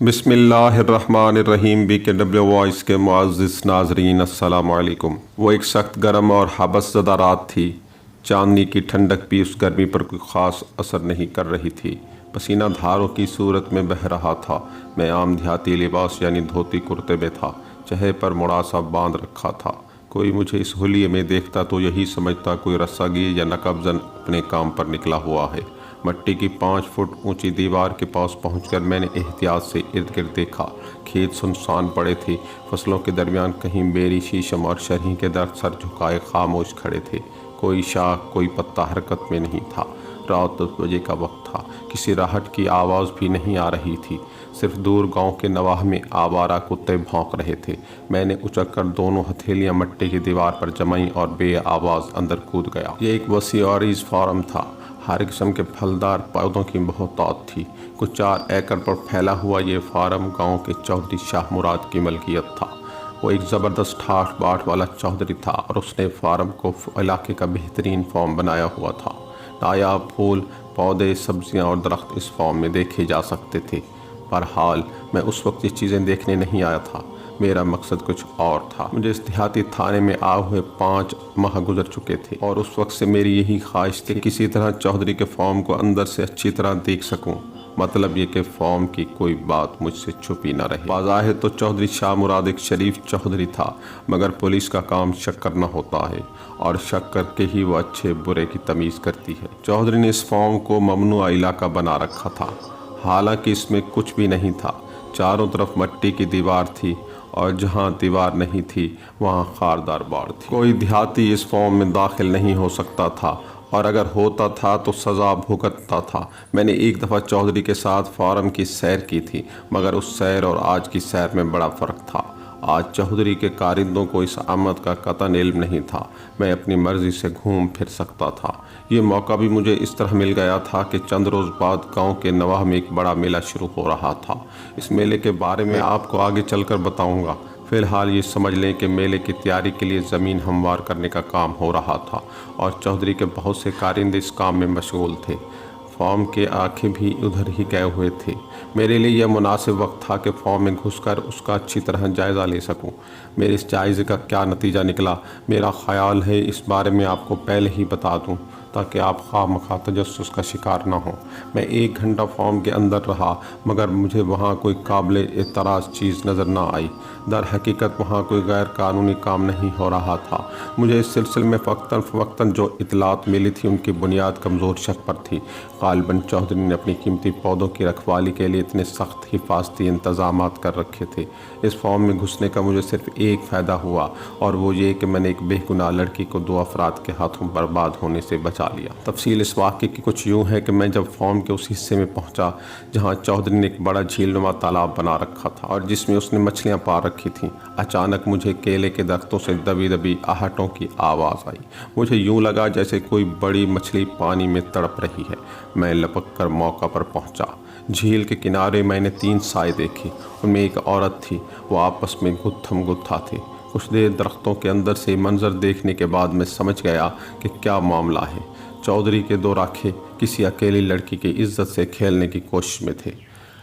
बिस्मिल्लाहिर्रहमानिर्रहीम। BKW voice के मुअज़्ज़िज़ नाज़रीन अस्सलामु अलैकुम। वो एक सख्त गर्म और हबसज़दा रात थी। चांदनी की ठंडक भी उस गर्मी पर कोई ख़ास असर नहीं कर रही थी। पसीना धारों की सूरत में बह रहा था। मैं आम देहाती लिबास यानी धोती कुर्ते में था। चेहरे पर मुड़ासा बांध रखा था। कोई मुझे इस हुलिये में देखता तो यही समझता कोई रस्सागीर या नकबज़न अपने काम पर निकला हुआ है। मट्टी की 5 फुट ऊंची दीवार के पास पहुंचकर मैंने एहतियात से इर्द गिर्द देखा। खेत सुनसान पड़े थे। फसलों के दरमियान कहीं बेरी, शीशम और शरही के दरख्त सर झुकाए खामोश खड़े थे। कोई शाख, कोई पत्ता हरकत में नहीं था। रात 10 बजे का वक्त था। किसी राहट की आवाज़ भी नहीं आ रही थी। सिर्फ दूर गांव के नवाह में आवारा कुत्ते भौंक रहे थे। मैंने उचक कर दोनों हथेलियां मट्टी की दीवार पर जमाई और बे आवाज़ अंदर कूद गया। ये एक वसी ऑरेंज फार्म था। हर किस्म के फलदार पौधों की बहुतायत थी। कुछ 4 एकड़ पर फैला हुआ ये फार्म गांव के चौधरी शाह मुराद की मलकियत था। वो एक ज़बरदस्त ठाठ बाट वाला चौधरी था और उसने फार्म को इलाके का बेहतरीन फार्म बनाया हुआ था। नायाब फूल, पौधे, सब्जियां और दरख्त इस फार्म में देखे जा सकते थे। बहरहाल मैं उस वक्त ये चीज़ें देखने नहीं आया था। मेरा मकसद कुछ और था। मुझे इस देहाती थाने में आए हुए 5 माह गुजर चुके थे और उस वक्त से मेरी यही ख्वाहिश थी किसी तरह चौधरी के फॉर्म को अंदर से अच्छी तरह देख सकूं। मतलब ये कि फॉर्म की कोई बात मुझसे छुपी न रहे। बाज़ाहिर तो चौधरी शाह मुराद एक शरीफ चौधरी था, मगर पुलिस का काम शक करना होता है और शक करके ही वो अच्छे बुरे की तमीज़ करती है। चौधरी ने इस फॉर्म को ममनुआ इलाका बना रखा था। हालांकि इसमें कुछ भी नहीं था। चारों तरफ मट्टी की दीवार थी और जहां दीवार नहीं थी वहां खारदार बाड़ थी। कोई देहाती इस फॉर्म में दाखिल नहीं हो सकता था और अगर होता था तो सज़ा भुगतता था। मैंने एक दफ़ा चौधरी के साथ फार्म की सैर की थी, मगर उस सैर और आज की सैर में बड़ा फ़र्क था। आज चौधरी के कारिंदों को इस आमद का कतन इल्म नहीं था। मैं अपनी मर्ज़ी से घूम फिर सकता था। ये मौका भी मुझे इस तरह मिल गया था कि चंद रोज़ बाद गांव के नवाह में एक बड़ा मेला शुरू हो रहा था। इस मेले के बारे में आपको आगे चलकर बताऊंगा। फ़िलहाल ये समझ लें कि मेले की तैयारी के लिए ज़मीन हमवार करने का काम हो रहा था और चौधरी के बहुत से कारिंदे इस काम में मशगूल थे। फॉर्म के आँखें भी उधर ही गए हुए थे। मेरे लिए यह मुनासिब वक्त था कि फॉर्म में घुसकर उसका अच्छी तरह जायज़ा ले सकूं। मेरे इस जायज़े का क्या नतीजा निकला, मेरा ख़याल है इस बारे में आपको पहले ही बता दूं ताकि आप खामखा तजस्सुस का शिकार ना हो। मैं 1 घंटा फॉर्म के अंदर रहा, मगर मुझे वहाँ कोई काबिल एतराज़ चीज़ नज़र ना आई। दर हकीकत वहाँ कोई गैर कानूनी काम नहीं हो रहा था। मुझे इस सिलसिले में फ़वक्तन जो इतलात मिली थी उनकी बुनियाद कमज़ोर शक पर थी। गालिबन चौधरी ने अपनी कीमती पौधों की रखवाली के लिए इतने सख्त हिफाजती इंतज़ामात कर रखे थे। इस फॉर्म में घुसने का मुझे सिर्फ एक फ़ायदा हुआ और वो ये कि मैंने एक बेगुनाह लड़की को 2 अफराद के हाथों बर्बाद होने से बचा लिया। तफसील इस वाक़े की कुछ यूँ है कि मैं जब फॉर्म के उस हिस्से में पहुँचा जहाँ चौधरी ने एक बड़ा झीलनुमा तालाब बना रखा था और जिसमें उसने मछलियाँ पा रखी थीं, अचानक मुझे केले के दरख्तों से दबी दबी आहटों की आवाज़ आई। मुझे यूँ लगा जैसे कोई बड़ी मछली पानी में तड़प रही है। मैं लपक कर मौका पर पहुँचा। झील के किनारे मैंने 3 साए देखे। उनमें एक औरत थी। वो आपस में गुत्थम गुत्था थे। कुछ देर दरख्तों के अंदर से मंजर देखने के बाद मैं समझ गया कि क्या मामला है। चौधरी के 2 राखे किसी अकेली लड़की की इज्जत से खेलने की कोशिश में थे।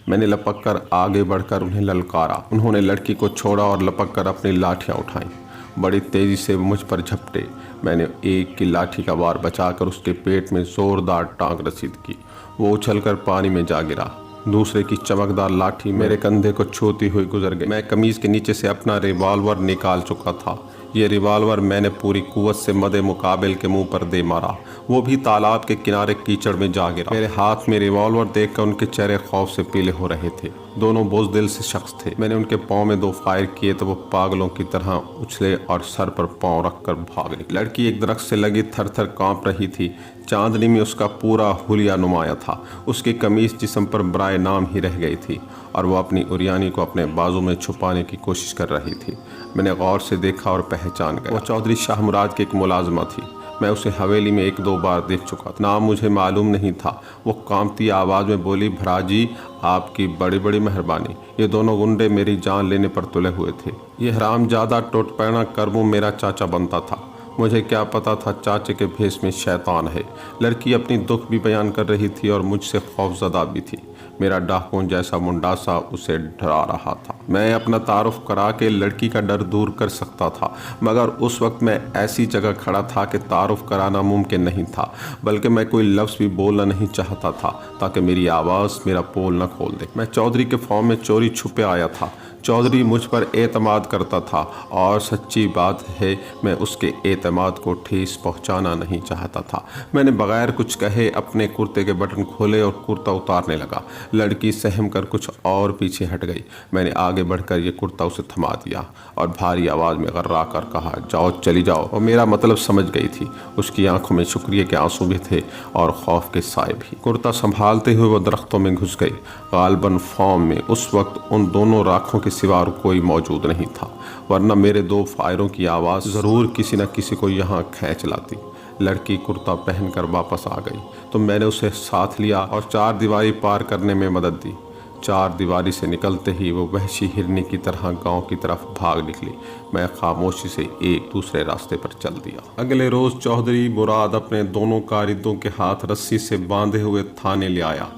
मैंने लपक कर आगे बढ़कर उन्हें ललकारा। उन्होंने लड़की को छोड़ा और लपक कर अपनी लाठियाँ उठाईं। बड़ी तेज़ी से मुझ पर झपटे। मैंने एक की लाठी का वार बचाकर उसके पेट में ज़ोरदार टांग रसीद की। वो उछलकर पानी में जा गिरा। दूसरे की चमकदार लाठी मेरे कंधे को छूती हुई गुजर गई। मैं कमीज़ के नीचे से अपना रिवाल्वर निकाल चुका था। ये रिवाल्वर मैंने पूरी कुव्वत से मदे मुकाबिल के मुंह पर दे मारा। वो भी तालाब के किनारे कीचड़ में जा गिरा। मेरे हाथ में रिवाल्वर देखकर उनके चेहरे खौफ से पीले हो रहे थे। दोनों बुज़दिल से शख्स थे। मैंने उनके पाँव में 2 फायर किए तो वो पागलों की तरह उछले और सर पर पाँव रखकर भाग निकले। लड़की एक दरख्त से लगी थर थर काँप रही थी। चांदनी में उसका पूरा हुलिया नुमाया था। उसकी कमीज़ जिस्म पर बराए नाम ही रह गई थी और वह अपनी उरियानी को अपने बाजू में छुपाने की कोशिश कर रही थी। मैंने गौर से देखा और पहचान गया। वो चौधरी शाह मुराद की एक मुलाजमा थी। मैं उसे हवेली में 1-2 बार देख चुका था। नाम मुझे मालूम नहीं था। वो कांपती आवाज़ में बोली, भराजी आपकी बड़ी बड़ी मेहरबानी। ये दोनों गुंडे मेरी जान लेने पर तुले हुए थे। ये हरामजादा टोटपैना करमू मेरा चाचा बनता था। मुझे क्या पता था चाचे के भेष में शैतान है। लड़की अपनी दुख भी बयान कर रही थी और मुझसे खौफजदा भी थी। मेरा डाकुओं जैसा मुंडासा उसे डरा रहा था। मैं अपना तारुफ करा के लड़की का डर दूर कर सकता था, मगर उस वक्त मैं ऐसी जगह खड़ा था कि तारुफ कराना मुमकिन नहीं था, बल्कि मैं कोई लफ्ज़ भी बोलना नहीं चाहता था ताकि मेरी आवाज़ मेरा पोल न खोल दे। मैं चौधरी के फॉर्म में चोरी छुपे आया था। चौधरी मुझ पर एतमाद करता था और सच्ची बात है मैं उसके एतमाद को ठेस पहुंचाना नहीं चाहता था। मैंने बगैर कुछ कहे अपने कुर्ते के बटन खोले और कुर्ता उतारने लगा। लड़की सहम कर कुछ और पीछे हट गई। मैंने आगे बढ़कर ये कुर्ता उसे थमा दिया और भारी आवाज़ में गर्रा कर कहा, जाओ चली जाओ। और मेरा मतलब समझ गई थी। उसकी आंखों में शुक्रिया के आंसू भी थे और खौफ के साए भी। कुर्ता संभालते हुए वो दरख्तों में घुस गई। गालबन फॉर्म में उस वक्त उन दोनों राखों के सिवा और कोई मौजूद नहीं था, वरना मेरे 2 फायरों की आवाज़ ज़रूर किसी न किसी को यहाँ खींच लाती। लड़की कुर्ता पहनकर वापस आ गई तो मैंने उसे साथ लिया और 4 दीवारी पार करने में मदद दी। 4 दीवारी से निकलते ही वो वहशी हिरनी की तरह गांव की तरफ भाग निकली। मैं खामोशी से एक दूसरे रास्ते पर चल दिया। अगले रोज़ चौधरी मुराद अपने दोनों कारिंदों के हाथ रस्सी से बांधे हुए थाने ले आया।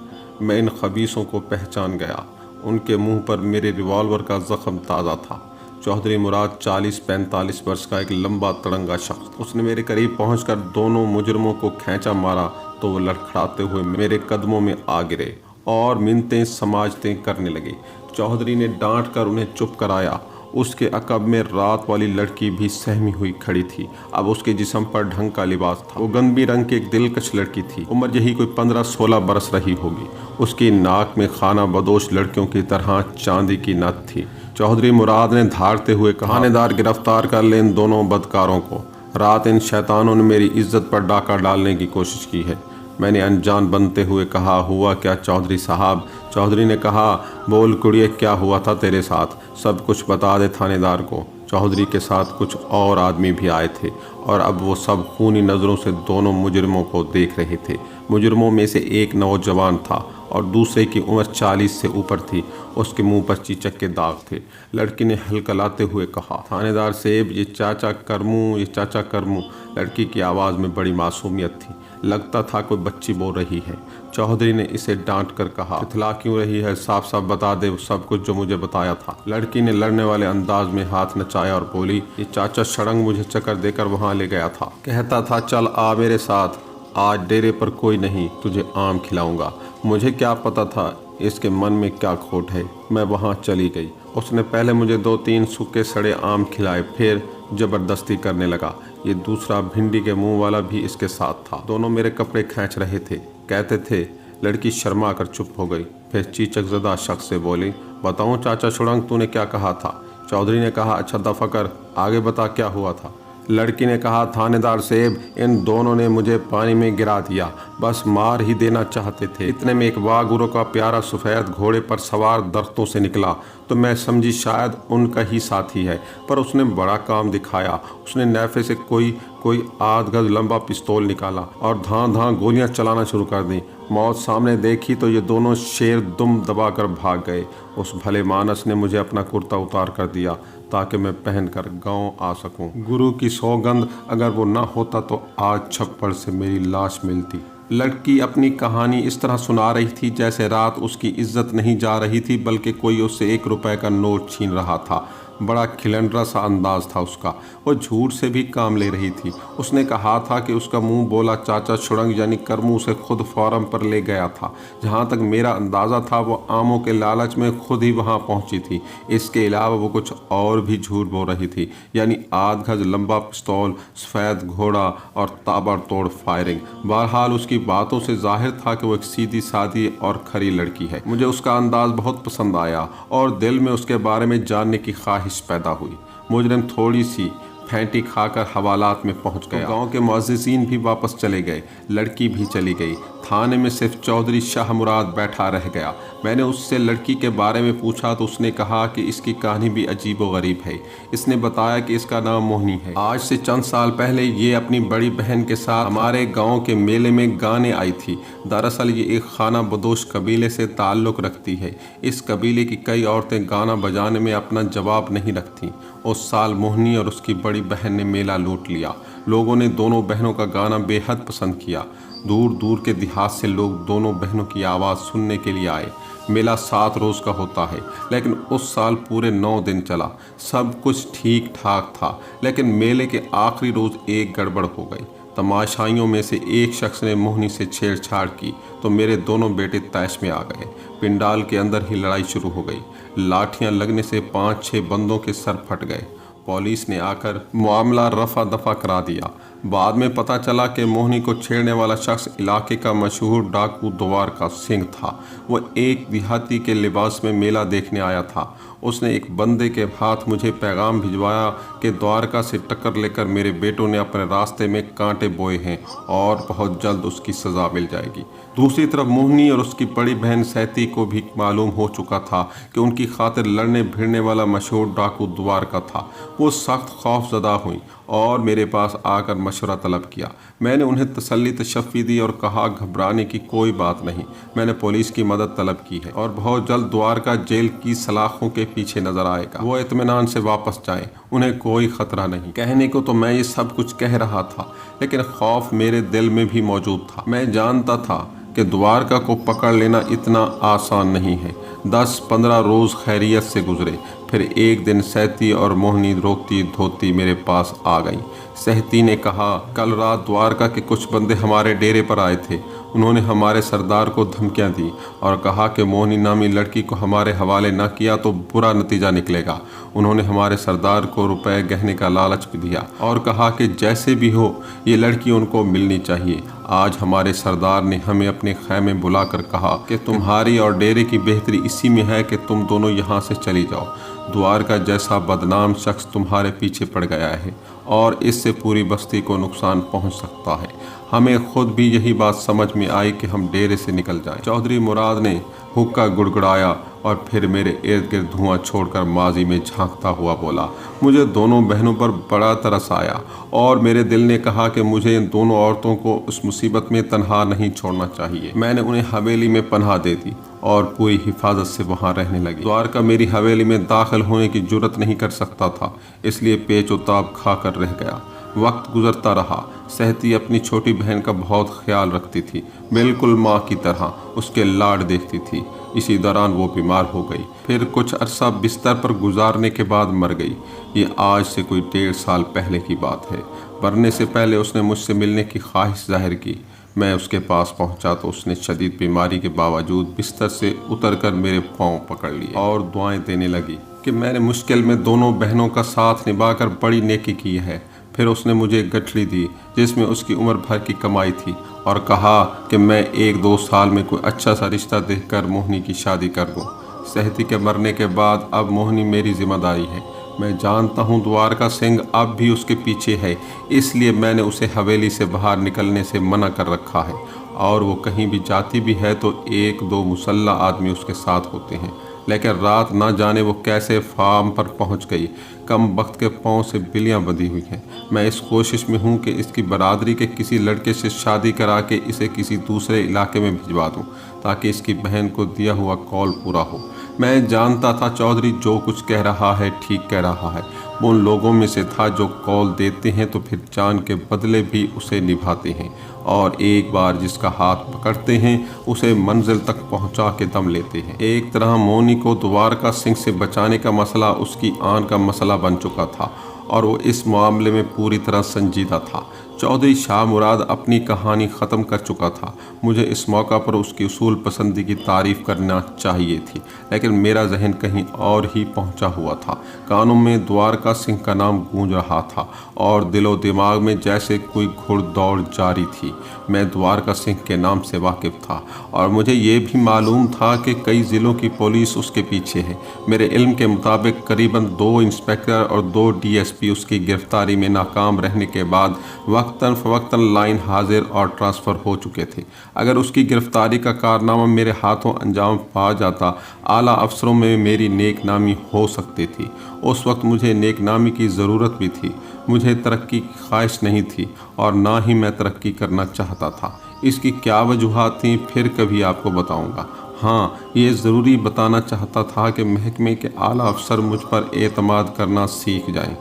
मैं इन खबीसों को पहचान गया। उनके मुंह पर मेरे रिवॉल्वर का जख्म ताज़ा था। चौधरी मुराद 40-45 वर्ष का एक लंबा तड़ंगा शख्स। उसने मेरे करीब पहुंचकर दोनों मुजरमों को खींचा मारा तो वो लड़खड़ाते हुए मेरे कदमों में आ गिरे और मिन्नतें समाजतें करने लगे। चौधरी ने डांट कर उन्हें चुप कराया। उसके अकब में रात वाली लड़की भी सहमी हुई खड़ी थी। अब उसके जिस्म पर ढंग का लिबास था। वो गंदगी रंग की एक दिलकश लड़की थी। उम्र यही कोई 15-16 बरस रही होगी। उसकी नाक में खाना बदोश लड़कियों की तरह चांदी की नथ थी। चौधरी मुराद ने धारते हुए कहा, थानेदार गिरफ्तार कर ले इन दोनों बदकारों को। रात इन शैतानों ने मेरी इज्जत पर डाका डालने की कोशिश की है। मैंने अनजान बनते हुए कहा, हुआ क्या चौधरी साहब? चौधरी ने कहा, बोल कुड़िए, क्या हुआ था तेरे साथ? सब कुछ बता दे थानेदार को। चौधरी के साथ कुछ और आदमी भी आए थे और अब वो सब खूनी नज़रों से दोनों मुजरमों को देख रहे थे। मुजरमों में से एक नौजवान था और दूसरे की उम्र 40 से ऊपर थी। उसके मुंह पर चीचक के दाग थे। लड़की ने हलकलाते हुए कहा, थानेदार साहब, ये चाचा करमू, ये चाचा करमू। लड़की की आवाज़ में बड़ी मासूमियत थी। लगता था कोई बच्ची बोल रही है। चौधरी ने इसे डांट कर कहा, इतला क्यों रही है? साफ साफ बता दे वो सब कुछ जो मुझे बताया था। लड़की ने लड़ने वाले अंदाज में हाथ नचाया और बोली, ये चाचा सड़ंग मुझे चक्कर देकर वहाँ ले गया था। कहता था चल आ मेरे साथ, आज डेरे पर कोई नहीं, तुझे आम खिलाऊंगा। मुझे क्या पता था इसके मन में क्या खोट है। मैं वहाँ चली गई। उसने पहले मुझे 2-3 सूखे सड़े आम खिलाए, फिर ज़बरदस्ती करने लगा। ये दूसरा भिंडी के मुंह वाला भी इसके साथ था। दोनों मेरे कपड़े खींच रहे थे, कहते थे। लड़की शर्मा कर चुप हो गई। फिर चीचक ज़दा शख्स से बोली, बताऊँ चाचा शुड़ंग, तूने क्या कहा था? चौधरी ने कहा, अच्छा दफा कर, आगे बता क्या हुआ था। लड़की ने कहा, थानेदार साहब, इन दोनों ने मुझे पानी में गिरा दिया, बस मार ही देना चाहते थे। इतने में एक वागुरों का प्यारा सफ़ेद घोड़े पर सवार दरख्तों से निकला तो मैं समझी शायद उनका ही साथी है, पर उसने बड़ा काम दिखाया। उसने नैफे से कोई आध गज लंबा पिस्तौल निकाला और धां धां गोलियां चलाना शुरू कर दी। मौत सामने देखी तो ये दोनों शेर दुम दबाकर भाग गए। उस भले मानस ने मुझे अपना कुर्ता उतार कर दिया ताकि मैं पहनकर गांव आ सकूं। गुरु की सौगंध, अगर वो ना होता तो आज छप्पड़ से मेरी लाश मिलती। लड़की अपनी कहानी इस तरह सुना रही थी जैसे रात उसकी इज्जत नहीं जा रही थी, बल्कि कोई उससे 1 रुपए का नोट छीन रहा था। बड़ा खिलंडरा सा अंदाज था उसका। वो झूठ से भी काम ले रही थी। उसने कहा था कि उसका मुंह बोला चाचा शुड़ंग यानी करमू से खुद फॉरम पर ले गया था। जहाँ तक मेरा अंदाज़ा था वो आमों के लालच में खुद ही वहाँ पहुँची थी। इसके अलावा वो कुछ और भी झूठ बोल रही थी, यानी आध गज लंबा पिस्तौल, सफ़ेद घोड़ा और ताबड़तोड़ फायरिंग। बहरहाल उसकी बातों से जाहिर था कि वो एक सीधी सादी और खरी लड़की है। मुझे उसका अंदाज बहुत पसंद आया और दिल में उसके बारे में जानने की ख्वाहिश पैदा हुई। मुजरिम थोड़ी सी फेंटी खाकर हवालात में पहुंच गया। गांव के मुअज्जिज़ीन भी वापस चले गए। लड़की भी चली गई। थाने में सिर्फ चौधरी शाह मुराद बैठा रह गया। मैंने उससे लड़की के बारे में पूछा तो उसने कहा कि इसकी कहानी भी अजीब व गरीब है। इसने बताया कि इसका नाम मोहिनी है। आज से चंद साल पहले ये अपनी बड़ी बहन के साथ हमारे गांव के मेले में गाने आई थी। दरअसल ये एक खाना बदोश कबीले से ताल्लुक़ रखती है। इस कबीले की कई औरतें गाना बजाने में अपना जवाब नहीं रखती। उस साल मोहिनी और उसकी बड़ी बहन ने मेला लूट लिया। लोगों ने दोनों बहनों का गाना बेहद पसंद किया। दूर दूर के देहात से लोग दोनों बहनों की आवाज़ सुनने के लिए आए। मेला 7 रोज़ का होता है, लेकिन उस साल पूरे 9 दिन चला। सब कुछ ठीक ठाक था, लेकिन मेले के आखिरी रोज़ एक गड़बड़ हो गई। तमाशाइयों में से एक शख्स ने मोहिनी से छेड़छाड़ की तो मेरे दोनों बेटे तैश में आ गए। पिंडाल के अंदर ही लड़ाई शुरू हो गई। लाठियां लगने से 5-6 बंदों के सर फट गए। पुलिस ने आकर मामला रफा दफा करा दिया। बाद में पता चला कि मोहिनी को छेड़ने वाला शख्स इलाके का मशहूर डाकू द्वारका सिंह था। वो एक देहाती के लिबास में मेला देखने आया था। उसने एक बंदे के हाथ मुझे पैगाम भिजवाया कि द्वारका से टक्कर लेकर मेरे बेटों ने अपने रास्ते में कांटे बोए हैं और बहुत जल्द उसकी सज़ा मिल जाएगी। दूसरी तरफ मोहिनी और उसकी बड़ी बहन सैती को भी मालूम हो चुका था कि उनकी खातिर लड़ने भिड़ने वाला मशहूर डाकू द्वारका था। वो सख्त खौफजदा हुई और मेरे पास आकर मशवरा तलब किया। मैंने उन्हें तसल्ली तशफ़ी दी और कहा घबराने की कोई बात नहीं, मैंने पुलिस की मदद तलब की है और बहुत जल्द द्वारका जेल की सलाखों के पीछे नजर आएगा। वो इत्मीनान से वापस जाएं, उन्हें कोई खतरा नहीं। कहने को तो मैं ये सब कुछ कह रहा था, लेकिन खौफ मेरे दिल में भी मौजूद था। मैं जानता था कि द्वारका को पकड़ लेना इतना आसान नहीं है। 10-15 रोज़ खैरियत से गुजरे। फिर एक दिन सैती और मोहिनी रोती धोती मेरे पास आ गई। सैती ने कहा, कल रात द्वारका के कुछ बंदे हमारे डेरे पर आए थे। उन्होंने हमारे सरदार को धमकियां दी और कहा कि मोहिनी नामी लड़की को हमारे हवाले न किया तो बुरा नतीजा निकलेगा। उन्होंने हमारे सरदार को रुपए गहने का लालच भी दिया और कहा कि जैसे भी हो ये लड़की उनको मिलनी चाहिए। आज हमारे सरदार ने हमें अपने खैमे बुलाकर कहा कि तुम्हारी और डेरे की बेहतरी इसी में है कि तुम दोनों यहाँ से चली जाओ। द्वारका जैसा बदनाम शख्स तुम्हारे पीछे पड़ गया है और इससे पूरी बस्ती को नुकसान पहुंच सकता है। हमें खुद भी यही बात समझ में आई कि हम डेरे से निकल जाएं। चौधरी मुराद ने हुक्का गुड़गुड़ाया और फिर मेरे इर्द गिर्द धुआं छोड़कर माजी में झांकता हुआ बोला। मुझे दोनों बहनों पर बड़ा तरस आया और मेरे दिल ने कहा कि मुझे इन दोनों औरतों को उस मुसीबत में तन्हा नहीं छोड़ना चाहिए। मैंने उन्हें हवेली में पनाह दे दी और पूरी हिफाजत से वहाँ रहने लगी। द्वारका मेरी हवेली में दाखिल होने की जुर्रत नहीं कर सकता था, इसलिए पेच उताब खाकर रह गया। वक्त गुजरता रहा। सहती अपनी छोटी बहन का बहुत ख्याल रखती थी, बिल्कुल माँ की तरह उसके लाड देखती थी। इसी दौरान वो बीमार हो गई, फिर कुछ अरसा बिस्तर पर गुजारने के बाद मर गई। ये आज से कोई 1.5 साल पहले की बात है। मरने से पहले उसने मुझसे मिलने की ख्वाहिश जाहिर की। मैं उसके पास पहुंचा तो उसने शदीद बीमारी के बावजूद बिस्तर से उतरकर मेरे पाँव पकड़ लिए और दुआएं देने लगी कि मैंने मुश्किल में दोनों बहनों का साथ निभाकर बड़ी नेकी की है। फिर उसने मुझे गठरी दी जिसमें उसकी उम्र भर की कमाई थी और कहा कि मैं 1-2 साल में कोई अच्छा सा रिश्ता देखकर मोहिनी की शादी कर दूं। सहती के मरने के बाद अब मोहिनी मेरी जिम्मेदारी है। मैं जानता हूँ द्वारका सिंह अब भी उसके पीछे है, इसलिए मैंने उसे हवेली से बाहर निकलने से मना कर रखा है और वो कहीं भी जाती भी है तो 1-2 मुसल्ला आदमी उसके साथ होते हैं। लेकिन रात ना जाने वो कैसे फार्म पर पहुंच गई। कम वक्त के पाँव से बिल्लियाँ बंधी हुई हैं। मैं इस कोशिश में हूँ कि इसकी बरादरी के किसी लड़के से शादी करा के इसे किसी दूसरे इलाके में भिजवा दूँ ताकि इसकी बहन को दिया हुआ कॉल पूरा हो। मैं जानता था चौधरी जो कुछ कह रहा है ठीक कह रहा है। वो उन लोगों में से था जो कॉल देते हैं तो फिर जान के बदले भी उसे निभाते हैं और एक बार जिसका हाथ पकड़ते हैं उसे मंजिल तक पहुंचा के दम लेते हैं। एक तरह मोहिनी को द्वारका सिंह से बचाने का मसला उसकी आन का मसला बन चुका था और वो इस मामले में पूरी तरह संजीदा था। चौधरी शाह मुराद अपनी कहानी ख़त्म कर चुका था। मुझे इस मौका पर उसकी उसूल पसंदी की तारीफ़ करना चाहिए थी, लेकिन मेरा जहन कहीं और ही पहुंचा हुआ था। कानों में द्वारका सिंह का नाम गूंज रहा था और दिलो दिमाग में जैसे कोई घुड़दौड़ जारी थी। मैं द्वारका सिंह के नाम से वाकिफ़ था और मुझे ये भी मालूम था कि कई ज़िलों की पुलिस उसके पीछे है। मेरे इल्म के मुताबिक करीबन 2 इंस्पेक्टर और 2 DSP उसकी गिरफ्तारी में नाकाम रहने के बाद वक्तन फ़वक्तन लाइन हाजिर और ट्रांसफ़र हो चुके थे। अगर उसकी गिरफ्तारी का कारनामा मेरे हाथों अंजाम पा जाता, आला अफसरों में मेरी नेक नामी हो सकती थी। उस वक्त मुझे नेक नामी की ज़रूरत भी थी। मुझे तरक्की की ख्वाहिश नहीं थी और ना ही मैं तरक्की करना चाहता था। इसकी क्या वजूहात थी फिर कभी आपको बताऊंगा। हाँ, ये ज़रूरी बताना चाहता था कि महकमे के आला अफसर मुझ पर एतमाद करना सीख जाएं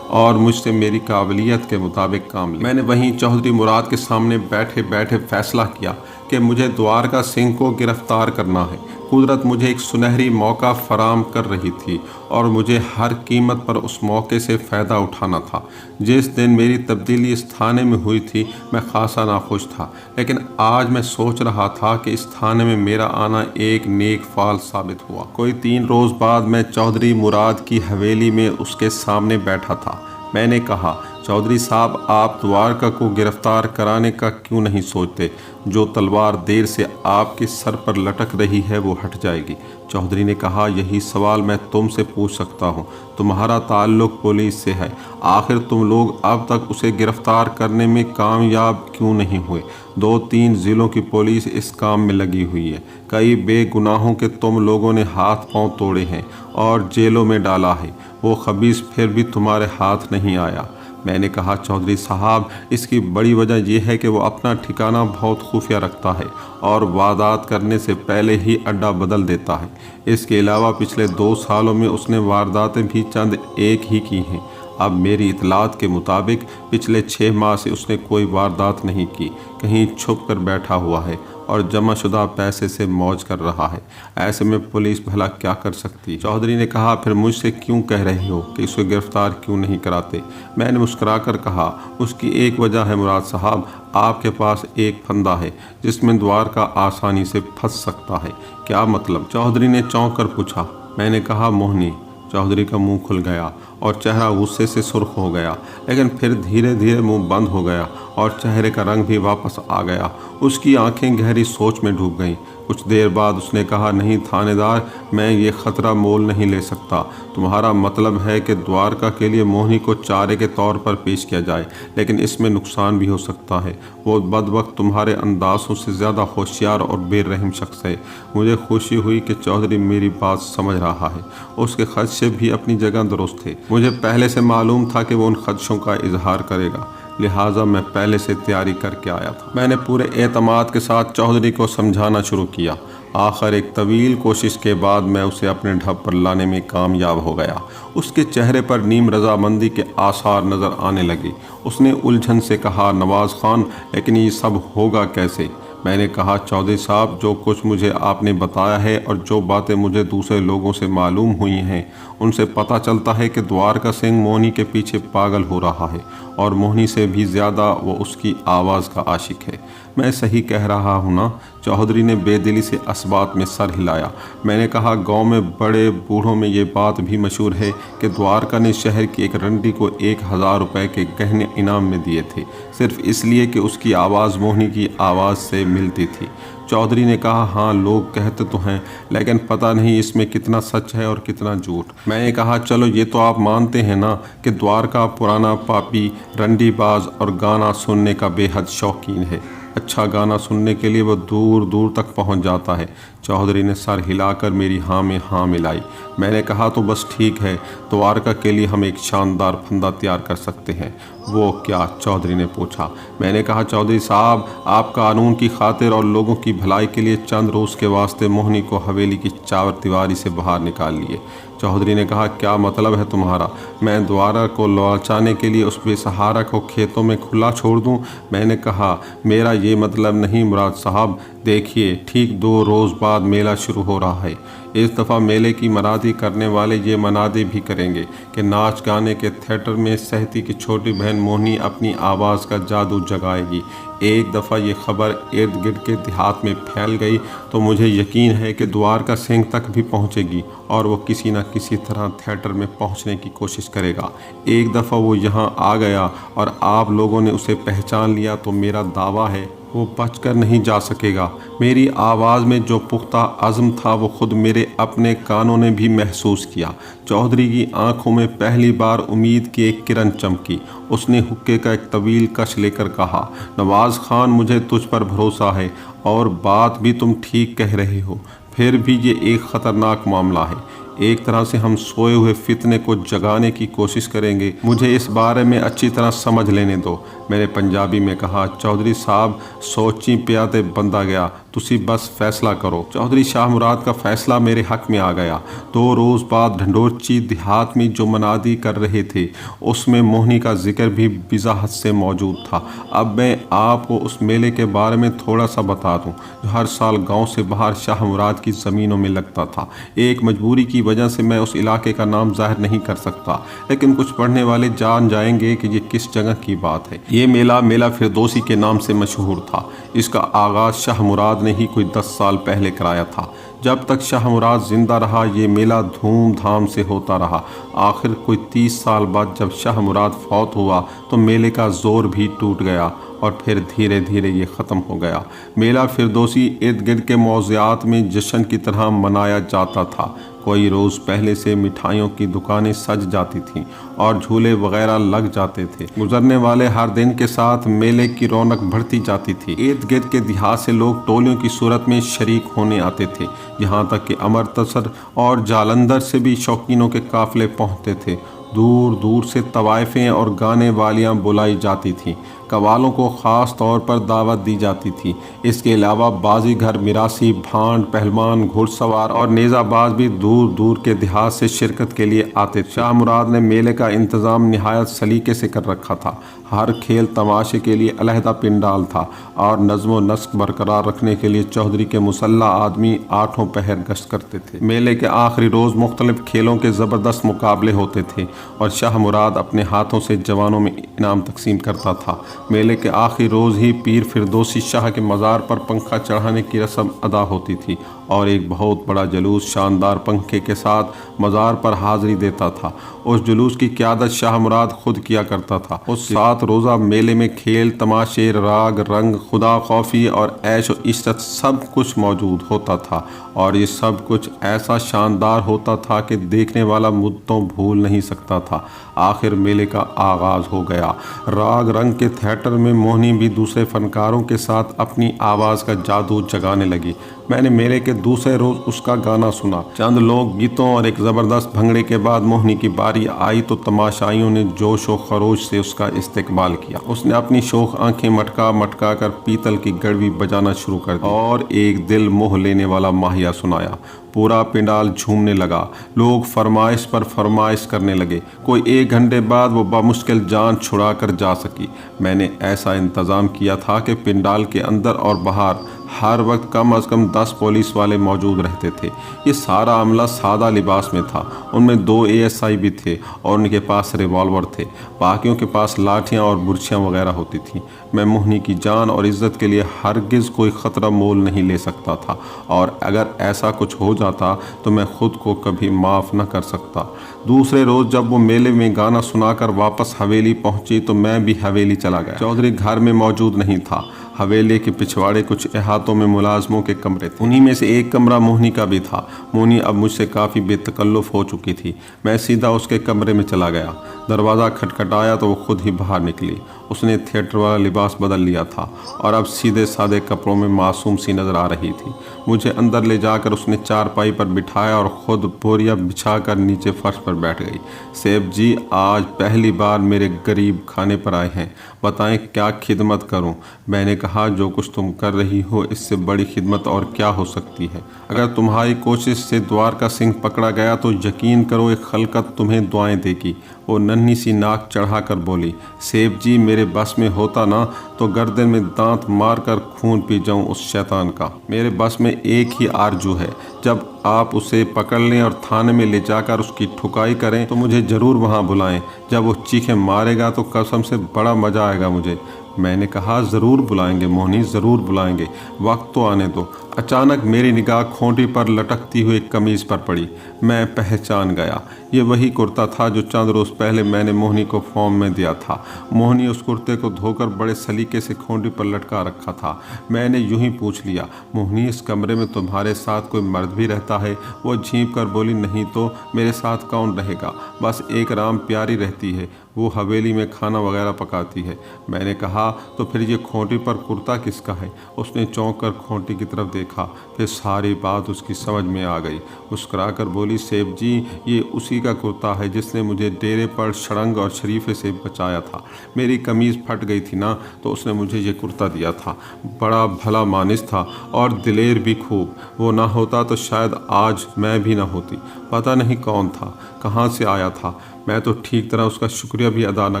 और मुझसे मेरी काबिलियत के मुताबिक काम लें। मैंने वहीं चौधरी मुराद के सामने बैठे बैठे फैसला किया کہ مجھے द्वारका सिंह को गिरफ्तार करना है। कुदरत मुझे एक सुनहरी मौका फराम कर रही थी और मुझे हर कीमत पर उस मौके से फ़ायदा उठाना था। जिस दिन मेरी तब्दीली इस थाने में हुई थी मैं खासा नाखुश था, लेकिन आज मैं सोच रहा था कि इस थाने में मेरा आना एक नेक फाल साबित हुआ। कोई 3 रोज़ बाद मैं चौधरी मुराद की हवेली में उसके सामने बैठा था। मैंने कहा, चौधरी साहब, आप द्वारका को गिरफ्तार कराने का क्यों नहीं सोचते? जो तलवार देर से आपके सर पर लटक रही है वो हट जाएगी। चौधरी ने कहा, यही सवाल मैं तुमसे पूछ सकता हूँ। तुम्हारा ताल्लुक़ पुलिस से है, आखिर तुम लोग अब तक उसे गिरफ्तार करने में कामयाब क्यों नहीं हुए? 2-3 ज़िलों की पुलिस इस काम में लगी हुई है। कई बेगुनाहों के तुम लोगों ने हाथ पांव तोड़े हैं और जेलों में डाला है। वो खबीस फिर भी तुम्हारे हाथ नहीं आया। मैंने कहा, चौधरी साहब, इसकी बड़ी वजह यह है कि वो अपना ठिकाना बहुत खुफिया रखता है और वारदात करने से पहले ही अड्डा बदल देता है। इसके अलावा पिछले 2 सालों में उसने वारदातें भी चंद एक ही की हैं। अब मेरी इतलात के मुताबिक पिछले 6 माह से उसने कोई वारदात नहीं की, कहीं छुप कर बैठा हुआ है और जमाशुदा पैसे से मौज कर रहा है। ऐसे में पुलिस भला क्या कर सकती? चौधरी ने कहा, फिर मुझसे क्यों कह रहे हो कि उसे गिरफ्तार क्यों नहीं कराते? मैंने मुस्कुराकर कहा, उसकी एक वजह है मुराद साहब, आपके पास एक फंदा है जिसमें द्वारका आसानी से फंस सकता है। क्या मतलब? चौधरी ने चौंक कर पूछा। मैंने कहा, मोहिनी। चौधरी का मुंह खुल गया और चेहरा गुस्से से सुर्ख हो गया, लेकिन फिर धीरे धीरे मुंह बंद हो गया और चेहरे का रंग भी वापस आ गया। उसकी आंखें गहरी सोच में डूब गईं। कुछ देर बाद उसने कहा, नहीं थानेदार, मैं ये ख़तरा मोल नहीं ले सकता। तुम्हारा मतलब है कि द्वारका के लिए मोहिनी को चारे के तौर पर पेश किया जाए, लेकिन इसमें नुकसान भी हो सकता है। वो बदबख्त तुम्हारे अंदाज़ों से ज़्यादा होशियार और बेरहम शख्स है। मुझे खुशी हुई कि चौधरी मेरी बात समझ रहा है। उसके खदशे भी अपनी जगह दुरुस्त थे। मुझे पहले से मालूम था कि वो उन खदशों का इजहार करेगा, लिहाजा मैं पहले से तैयारी करके आया था। मैंने पूरे एतमाद के साथ चौधरी को समझाना शुरू किया। आखिर एक तवील कोशिश के बाद मैं उसे अपने ढब पर लाने में कामयाब हो गया। उसके चेहरे पर नीम रजामंदी के आसार नज़र आने लगे। उसने उलझन से कहा, नवाज़ खान, लेकिन ये सब होगा कैसे? मैंने कहा, चौधरी साहब, जो कुछ मुझे आपने बताया है और जो बातें मुझे दूसरे लोगों से मालूम हुई हैं, उनसे पता चलता है कि द्वारका सिंह मोहिनी के पीछे पागल हो रहा है और मोहिनी से भी ज़्यादा वो उसकी आवाज़ का आशिक है। मैं सही कह रहा हूँ ना? चौधरी ने बेदिली से असबात में सर हिलाया। मैंने कहा, गांव में बड़े बूढ़ों में ये बात भी मशहूर है कि द्वारका ने शहर की एक रंडी को 1000 रुपये के गहने इनाम में दिए थे, सिर्फ इसलिए कि उसकी आवाज़ मोहिनी की आवाज़ से मिलती थी। चौधरी ने कहा, हाँ, लोग कहते तो हैं, लेकिन पता नहीं इसमें कितना सच है और कितना झूठ। मैंने कहा, चलो ये तो आप मानते हैं ना कि द्वारका पुराना पापी, रंडीबाज और गाना सुनने का बेहद शौकीन है। अच्छा गाना सुनने के लिए वो दूर दूर तक पहुंच जाता है। चौधरी ने सर हिलाकर मेरी हाँ में हाँ मिलाई। मैंने कहा, तो बस ठीक है, द्वारका के लिए हम एक शानदार फंदा तैयार कर सकते हैं। वो क्या? चौधरी ने पूछा। मैंने कहा, चौधरी साहब, आप कानून की खातिर और लोगों की भलाई के लिए चंद रोज़ के वास्ते मोहिनी को हवेली की चावर दीवारी से बाहर निकाल लिए। चौधरी ने कहा, क्या मतलब है तुम्हारा? मैं द्वारका को लौटाने के लिए उस बेसहारा को खेतों में खुला छोड़ दूं? मैंने कहा, मेरा ये मतलब नहीं मुराद साहब। देखिए, ठीक 2 रोज़ बाद मेला शुरू हो रहा है। इस दफ़ा मेले की मनादी करने वाले ये मनादी भी करेंगे कि नाच गाने के थिएटर में सहती की छोटी बहन मोहिनी अपनी आवाज़ का जादू जगाएगी। एक दफ़ा ये खबर इर्द गिर्द के देहात में फैल गई तो मुझे यकीन है कि द्वारका सिंह तक भी पहुंचेगी और वो किसी न किसी तरह थिएटर में पहुंचने की कोशिश करेगा। एक दफ़ा वो यहाँ आ गया और आप लोगों ने उसे पहचान लिया तो मेरा दावा है वो बचकर नहीं जा सकेगा। मेरी आवाज़ में जो पुख्ता अज़्म था वो खुद मेरे अपने कानों ने भी महसूस किया। चौधरी की आंखों में पहली बार उम्मीद की एक किरण चमकी। उसने हुक्के का एक तवील कश लेकर कहा, नवाज़ खान, मुझे तुझ पर भरोसा है और बात भी तुम ठीक कह रहे हो। फिर भी ये एक ख़तरनाक मामला है। एक तरह से हम सोए हुए फितने को जगाने की कोशिश करेंगे। मुझे इस बारे में अच्छी तरह समझ लेने दो। मैंने पंजाबी में कहा, चौधरी साहब, सोची पिया ते बंदा गया। तुसी बस फैसला करो। चौधरी शाह मुराद का फैसला मेरे हक में आ गया। 2 रोज़ बाद ढंडोरची देहात में जो मनादी कर रहे थे उसमें मोहिनी का जिक्र भी वजाहत से मौजूद था। अब मैं आपको उस मेले के बारे में थोड़ा सा बता दूं जो हर साल गांव से बाहर शाह मुराद की ज़मीनों में लगता था। एक मजबूरी की वजह से मैं उस इलाके का नाम जाहिर नहीं कर सकता, लेकिन कुछ पढ़ने वाले जान जाएंगे कि ये किस जगह की बात है। ये मेला फिरदौसी के नाम से मशहूर था। इसका आगाज़ शाह मुराद ने ही कोई 10 साल पहले कराया था। जब तक शाह मुराद जिंदा रहा ये मेला धूमधाम से होता रहा। आखिर कोई 30 साल बाद जब शाह मुराद फौत हुआ तो मेले का जोर भी टूट गया और फिर धीरे धीरे ये ख़त्म हो गया। मेला फिरदौसी इर्द गिर्द के मौज़ियात में जश्न की तरह मनाया जाता था। कोई रोज़ पहले से मिठाइयों की दुकानें सज जाती थीं और झूले वगैरह लग जाते थे। गुजरने वाले हर दिन के साथ मेले की रौनक बढ़ती जाती थी। इर्द गिर्द के देहात से लोग टोलियों की सूरत में शरीक होने आते थे। यहाँ तक कि अमृतसर और जालंधर से भी शौकीनों के काफ़िले पहुँचते थे। दूर दूर से तवाइफें और गाने वालियाँ बुलाई जाती थीं। कवालों को ख़ास तौर पर दावत दी जाती थी। इसके अलावा बाजीगर, मिरासी, भांड, पहलवान, घुड़सवार और नेज़ाबाज भी दूर दूर के देहात से शिरकत के लिए आते थे। शाह मुराद ने मेले का इंतज़ाम निहायत सलीके से कर रखा था। हर खेल तमाशे के लिए अलहदा पिंडाल था और नज़्म व नस्क बरकरार रखने के लिए चौधरी के मुसल्ला आदमी 8 पहर गश्त करते थे। मेले के आखिरी रोज़ मुख्तलिफ खेलों के ज़बरदस्त मुकाबले होते थे और शाह मुराद अपने हाथों से जवानों में इनाम तकसीम करता था। मेले के आखिरी रोज़ ही पीर फिरदौसी शाह के मज़ार पर पंखा चढ़ाने की रस्म अदा होती थी और एक बहुत बड़ा जुलूस शानदार पंखे के साथ मज़ार पर हाज़िरी देता था। उस जुलूस की क़यादत शाह मुराद खुद किया करता था। उस 7 रोज़ा मेले में खेल, तमाशे, राग, रंग, खुदा खौफी और ऐश व इशरत सब कुछ मौजूद होता था और ये सब कुछ ऐसा शानदार होता था कि देखने वाला मुद्दों भूल नहीं सकता था। आखिर मेले का आगाज़ हो गया। राग रंग के थिएटर में मोहिनी भी दूसरे फनकारों के साथ अपनी आवाज़ का जादू जगाने लगी। मैंने मेले के दूसरे रोज़ उसका गाना सुना। चंद लोक गीतों और एक ज़बरदस्त भंगड़े के बाद मोहिनी की बारी आई तो तमाशाइयों ने जोश व खरोश से उसका इस्तकबाल किया। उसने अपनी शोख आंखें मटका मटका कर पीतल की गड़वी बजाना शुरू कर दी और एक दिल मोह लेने वाला माहिया सुनाया। पूरा पिंडाल झूमने लगा। लोग फरमाइश पर फरमाइश करने लगे। कोई 1 घंटे बाद वो बामुश्किल जान छुड़ा कर जा सकी। मैंने ऐसा इंतज़ाम किया था कि पिंडाल के अंदर और बाहर हर वक्त कम अज़ कम 10 पुलिस वाले मौजूद रहते थे। ये सारा अमला सादा लिबास में था। उनमें 2 ASI भी थे और उनके पास रिवॉल्वर थे। बाकियों के पास लाठियाँ और बुर्छियाँ वगैरह होती थीं। मैं मोहिनी की जान और इज़्ज़त के लिए हरगिज़ कोई ख़तरा मोल नहीं ले सकता था और अगर ऐसा कुछ हो जाता तो मैं ख़ुद को कभी माफ़ न कर सकता। दूसरे रोज़ जब वो मेले में गाना सुनाकर वापस हवेली पहुंची तो मैं भी हवेली चला गया। चौधरी घर में मौजूद नहीं था। हवेली के पिछवाड़े कुछ इहातों में मुलाजमों के कमरे थे। उन्हीं में से एक कमरा मोहिनी का भी था। मोहिनी अब मुझसे काफ़ी बेतकल्लुफ़ हो चुकी थी। मैं सीधा उसके कमरे में चला गया। दरवाज़ा खटखटाया तो वो खुद ही बाहर निकली। उसने थिएटर वाला लिबास बदल लिया था और अब सीधे सादे कपड़ों में मासूम सी नज़र आ रही थी। मुझे अंदर ले जाकर उसने चारपाई पर बिठाया और ख़ुद बोरिया बिछाकर नीचे फर्श पर बैठ गई। सेब जी, आज पहली बार मेरे गरीब खाने पर आए हैं, बताएं क्या खिदमत करूं? मैंने कहा, जो कुछ तुम कर रही हो इससे बड़ी खिदमत और क्या हो सकती है। अगर तुम्हारी कोशिश से द्वार का सिंह पकड़ा गया तो यकीन करो एक खलकत तुम्हें दुआएं देगी। वो नन्ही सी नाक चढ़ाकर बोली, सेब जी, मेरे बस में होता ना तो गर्दन में दांत मारकर खून पी जाऊं उस शैतान का। मेरे बस में एक ही आरजू है, जब आप उसे पकड़ लें और थाने में ले जाकर उसकी ठुकाई करें तो मुझे ज़रूर वहाँ बुलाएं। जब वो चीखें मारेगा तो कसम से बड़ा मज़ा आएगा मुझे। मैंने कहा, ज़रूर बुलाएंगे मोहिनी, ज़रूर बुलाएंगे, वक्त तो आने दो। अचानक मेरी निगाह खोंटी पर लटकती हुई कमीज़ पर पड़ी। मैं पहचान गया, ये वही कुर्ता था जो चंद रोज़ पहले मैंने मोहिनी को फॉर्म में दिया था। मोहिनी उस कुर्ते को धोकर बड़े सलीके से खोंटी पर लटका रखा था। मैंने यूं ही पूछ लिया, मोहिनी, इस कमरे में तुम्हारे साथ कोई मर्द भी रहता है? वो झींप कर बोली, नहीं तो मेरे साथ कौन रहेगा, बस एक राम प्यारी रहती है, वो हवेली में खाना वगैरह पकाती है। मैंने कहा, तो फिर ये खोंटी पर कुर्ता किसका है? उसने चौंक कर खोंटी की तरफ देखा, फिर सारी बात उसकी समझ में आ गई। मुस्कुराकर बोली, सेठ जी ये उसी का कुर्ता है जिसने मुझे डेरे पर शरंग और शरीफे से बचाया था। मेरी कमीज़ फट गई थी ना, तो उसने मुझे ये कुर्ता दिया था। बड़ा भला मानिस था और दिलेर भी खूब। वो ना होता तो शायद आज मैं भी ना होती। पता नहीं कौन था, कहाँ से आया था, मैं तो ठीक तरह उसका शुक्रिया भी अदा न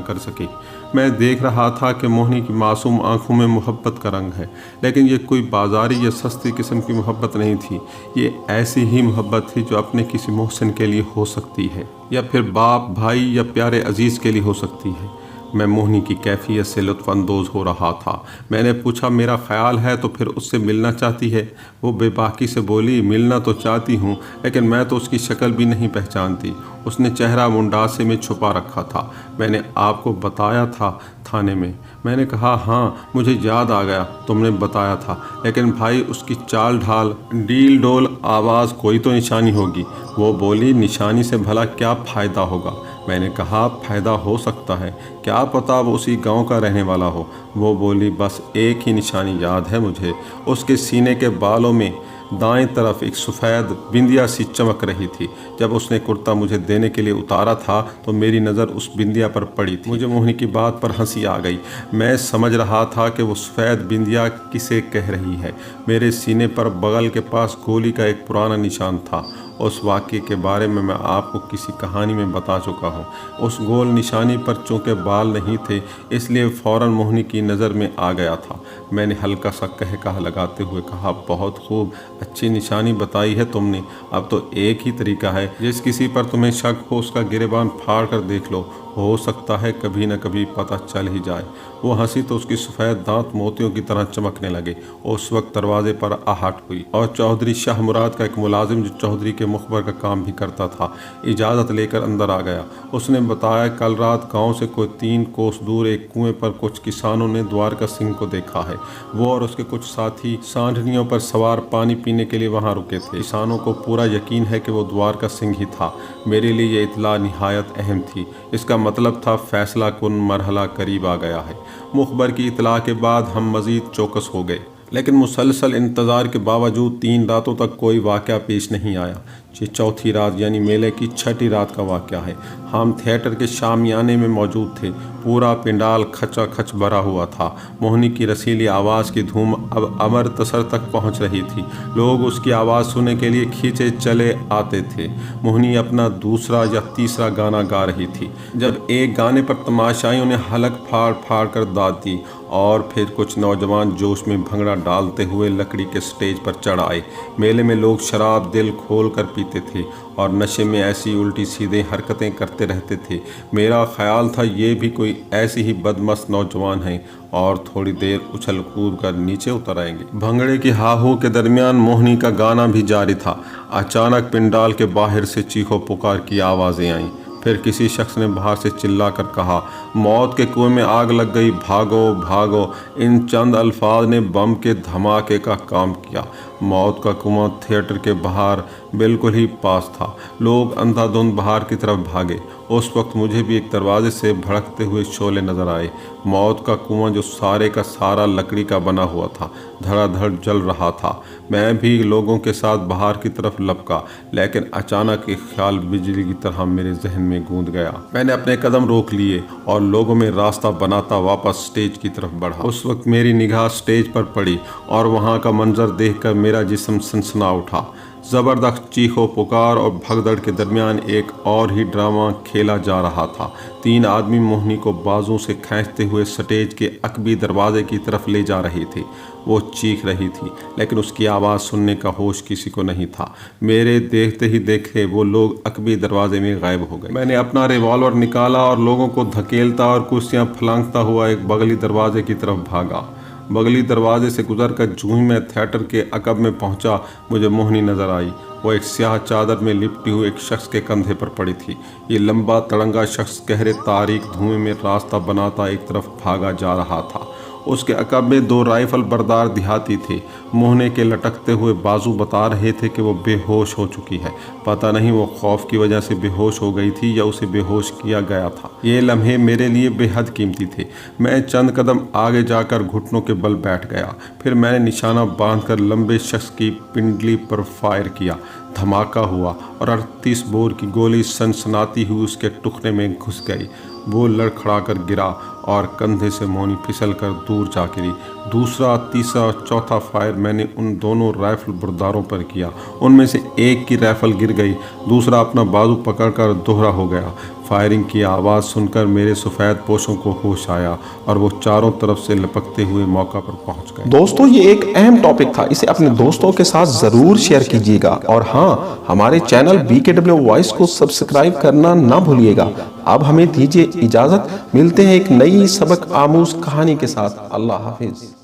कर सकी। मैं देख रहा था कि मोहिनी की मासूम आंखों में मोहब्बत का रंग है, लेकिन ये कोई बाजारी या सस्ती किस्म की मोहब्बत नहीं थी। ये ऐसी ही मोहब्बत थी जो अपने किसी मोहसिन के लिए हो सकती है, या फिर बाप, भाई या प्यारे अजीज़ के लिए हो सकती है। मैं मोहिनी की कैफियत से लुत्फ़अंदोज़ हो रहा था। मैंने पूछा, मेरा ख्याल है तो फिर उससे मिलना चाहती है? वो बेबाकी से बोली, मिलना तो चाहती हूँ, लेकिन मैं तो उसकी शक्ल भी नहीं पहचानती। उसने चेहरा मुंडासे में छुपा रखा था। मैंने आपको बताया था थाने में। मैंने कहा, हाँ मुझे याद आ गया, तुमने बताया था, लेकिन भाई उसकी चाल ढाल, डील डोल, आवाज़, कोई तो निशानी होगी। वो बोली, निशानी से भला क्या फ़ायदा होगा? मैंने कहा, फ़ायदा हो सकता है, क्या पता वो उसी गांव का रहने वाला हो। वो बोली, बस एक ही निशानी याद है मुझे, उसके सीने के बालों में दाएं तरफ एक सफ़ेद बिंदिया सी चमक रही थी। जब उसने कुर्ता मुझे देने के लिए उतारा था तो मेरी नज़र उस बिंदिया पर पड़ी थी। मुझे मोहिनी की बात पर हंसी आ गई। मैं समझ रहा था कि वो सफ़ेद बिंदिया किसे कह रही है। मेरे सीने पर बगल के पास गोली का एक पुराना निशान था। उस वाक़े के बारे में मैं आपको किसी कहानी में बता चुका हूँ। उस गोल निशानी पर चूँकि बाल नहीं थे, इसलिए फ़ौरन मोहिनी की नज़र में आ गया था। मैंने हल्का सा कह लगाते हुए कहा, बहुत खूब, अच्छी निशानी बताई है तुमने। अब तो एक ही तरीका है, जिस किसी पर तुम्हें शक हो उसका गिरेबान फाड़ कर देख लो, हो सकता है कभी न कभी पता चल ही जाए। वो हंसी तो उसकी सफ़ेद दांत मोतियों की तरह चमकने लगे। उस वक्त दरवाजे पर आहट हुई और चौधरी शाह मुराद का एक मुलाजिम, जो चौधरी के मुखबर का काम भी करता था, इजाज़त लेकर अंदर आ गया। उसने बताया, कल रात गांव से कोई 3 कोस दूर एक कुएं पर कुछ किसानों ने द्वारका सिंह को देखा है। वो और उसके कुछ साथी सांढनियों पर सवार पानी पीने के लिए वहां रुके थे। किसानों को पूरा यकीन है कि वो द्वारका सिंह ही था। मेरे लिए ये इतला निहायत अहम थी। इसका मतलब था फैसला कुन मरहला करीब आ गया है। मुखबर की इतला के बाद हम मज़ीद चौकस हो गए, लेकिन मुसलसल इंतज़ार के बावजूद 3 रातों तक कोई वाक़या पेश नहीं आया। ये चौथी रात यानी मेले की छठी रात का वाक़या है। हम थिएटर के शामियाने में मौजूद थे। पूरा पिंडाल खचाखच भरा हुआ था। मोहिनी की रसीली आवाज़ की धूम अब अमृतसर तक पहुंच रही थी। लोग उसकी आवाज़ सुनने के लिए खींचे चले आते थे। मोहिनी अपना दूसरा या तीसरा गाना गा रही थी, जब एक गाने पर तमाशाइयों ने हलक फाड़ फाड़ कर दाद दी और फिर कुछ नौजवान जोश में भंगड़ा डालते हुए लकड़ी के स्टेज पर चढ़ आए। मेले में लोग शराब दिल खोल कर पीते थे और नशे में ऐसी उल्टी सीधे हरकतें करते रहते थे। मेरा ख्याल था ये भी कोई ऐसी ही बदमस्त नौजवान हैं और थोड़ी देर उछल कूद कर नीचे उतर आएंगे। भंगड़े की हाहू के दरमियान मोहिनी का गाना भी जारी था। अचानक पिंडाल के बाहर से चीखो पुकार की आवाज़ें आईं। फिर किसी शख्स ने बाहर से चिल्लाकर कहा, मौत के कुएं में आग लग गई, भागो भागो। इन चंद अल्फाज ने बम के धमाके का काम किया। मौत का कुआं थिएटर के बाहर बिल्कुल ही पास था। लोग अंधाधुंध बाहर की तरफ भागे। उस वक्त मुझे भी एक दरवाजे से भड़कते हुए शोले नजर आए। मौत का कुआं जो सारे का सारा लकड़ी का बना हुआ था, धड़ाधड़ जल रहा था। मैं भी लोगों के साथ बाहर की तरफ लपका, लेकिन अचानक एक ख्याल बिजली की तरह मेरे जहन में गूंज गया। मैंने अपने कदम रोक लिए और लोगों में रास्ता बनाता वापस स्टेज की तरफ बढ़ा। उस वक्त मेरी निगाह स्टेज पर पड़ी और वहाँ का मंजर देखकर मेरा जिस्म सनसना उठा। ज़बरदस्त चीखो पुकार और भगदड़ के दरमियान एक और ही ड्रामा खेला जा रहा था। 3 आदमी मोहिनी को बाजू से खींचते हुए स्टेज के अकबी दरवाजे की तरफ ले जा रहे थे। वो चीख रही थी, लेकिन उसकी आवाज़ सुनने का होश किसी को नहीं था। मेरे देखते ही देखे वो लोग अकबी दरवाजे में गायब हो गए। मैंने अपना रिवॉल्वर निकाला और लोगों को धकेलता और कुर्सियाँ फलांगता हुआ एक बगली दरवाजे की तरफ भागा। बगली दरवाजे से गुजरकर जूं ही मैं थिएटर के अकब में पहुंचा, मुझे मोहिनी नजर आई। वो एक स्याह चादर में लिपटी हुई एक शख्स के कंधे पर पड़ी थी। ये लंबा तड़ंगा शख्स गहरे तारीक धुएं में रास्ता बनाता एक तरफ भागा जा रहा था। اس کے عقب میں 2 رائفل بردار دیہاتی تھے۔ موہنے کے لٹکتے ہوئے بازو بتا رہے تھے کہ وہ بے ہوش ہو چکی ہے۔ پتہ نہیں وہ خوف کی وجہ سے بے ہوش ہو گئی تھی یا اسے بے ہوش کیا گیا تھا۔ یہ لمحے میرے لیے بے حد قیمتی تھے۔ میں چند قدم آگے جا کر گھٹنوں کے بل بیٹھ گیا۔ پھر میں نے نشانہ باندھ کر لمبے شخص کی پنڈلی پر فائر کیا۔ دھماکہ ہوا اور 38 بور کی گولی سنسناتی ہوئی اس کے ٹخنے میں گھس گئی۔ وہ لڑکھڑا کر گرا اور کندھے سے مونی پھسل کر دور جا گری۔ دوسرا، تیسرا اور چوتھا فائر میں نے ان دونوں رائفل برداروں پر کیا۔ ان میں سے ایک کی رائفل گر گئی، دوسرا اپنا بازو پکڑ کر دوہرا ہو گیا۔ فائرنگ کی آواز سن کر میرے سفید پوشوں کو ہوش آیا اور وہ چاروں طرف سے لپکتے ہوئے موقع پر پہنچ گئے۔ دوستو، یہ ایک اہم ٹاپک تھا، اسے اپنے دوستوں کے ساتھ ضرور شیئر کیجیے گا، اور ہاں، ہمارے چینل BKW وائس کو سبسکرائب کرنا نہ بھولیے گا۔ اب ہمیں دیجیے اجازت، ملتے ہیں ایک نئی سبق آموز کہانی کے ساتھ۔ اللہ حافظ۔